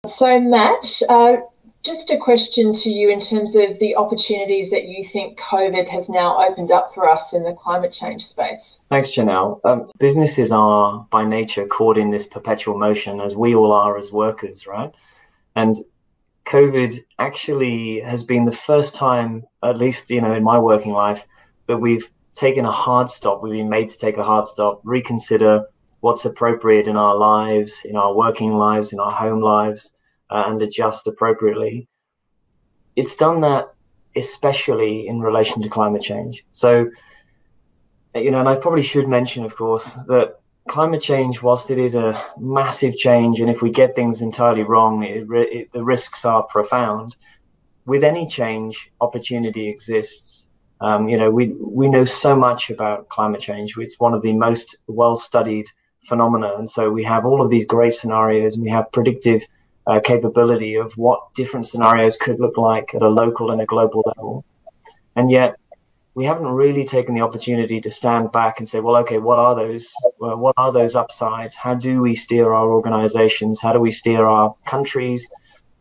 So Matt, just a question to you in terms of the opportunities that you think COVID has now opened up for us in the climate change space. Thanks, Janelle. Businesses are by nature caught in this perpetual motion, as we all are as workers, right? And COVID actually has been the first time, at least, in my working life, that we've taken a hard stop. We've been made to take a hard stop, reconsider what's appropriate in our lives, in our working lives, in our home lives, and adjust appropriately. It's done that especially in relation to climate change. So, and I probably should mention, of course, that climate change, whilst it is a massive change, and if we get things entirely wrong, the risks are profound. With any change, opportunity exists. We know so much about climate change. It's one of the most well-studied phenomena, and so we have all of these great scenarios, and we have predictive capability of what different scenarios could look like at a local and a global level. And yet we haven't really taken the opportunity to stand back and say, well, okay, what are those upsides? How do we steer our organizations? How do we steer our countries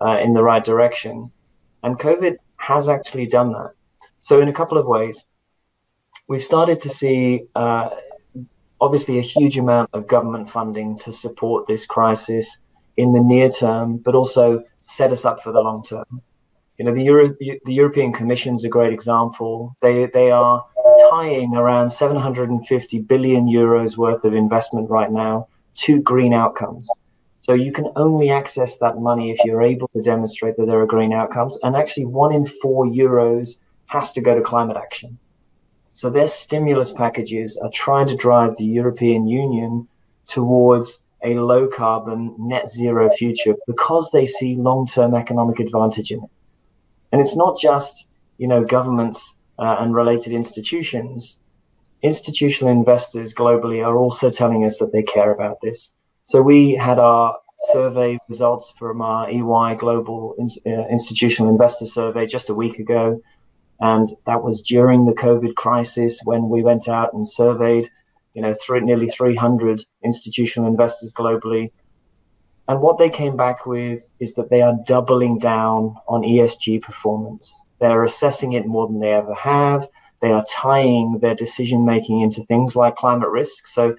in the right direction? And COVID has actually done that. So in a couple of ways, we've started to see obviously a huge amount of government funding to support this crisis in the near term, but also set us up for the long term. The European Commission's a great example. They are tying around 750 billion euros worth of investment right now to green outcomes. So you can only access that money if you're able to demonstrate that there are green outcomes. And actually 1 in 4 euros has to go to climate action. So their stimulus packages are trying to drive the European Union towards a low carbon net zero future because they see long-term economic advantage in it. And it's not just, governments and related institutions. Institutional investors globally are also telling us that they care about this. So we had our survey results from our EY Global Institutional Investor Survey just a week ago. And that was during the COVID crisis when we went out and surveyed, nearly 300 institutional investors globally. And what they came back with is that they are doubling down on ESG performance. They're assessing it more than they ever have. They are tying their decision-making into things like climate risk. So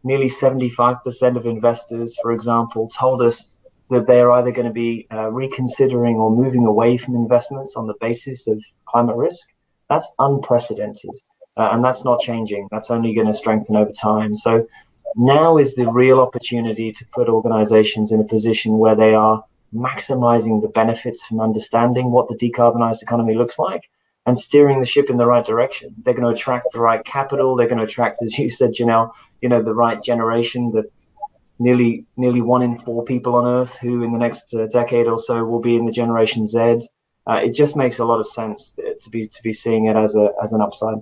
nearly 75% of investors, for example, told us that they're either going to be reconsidering or moving away from investments on the basis of climate risk. That's unprecedented. And that's not changing. That's only going to strengthen over time. So now is the real opportunity to put organizations in a position where they are maximizing the benefits from understanding what the decarbonized economy looks like and steering the ship in the right direction. They're going to attract the right capital. They're going to attract, as you said, Janelle, the right generation, that nearly 1 in 4 people on Earth who in the next decade or so will be in the Generation Z. It just makes a lot of sense to be seeing it as an upside.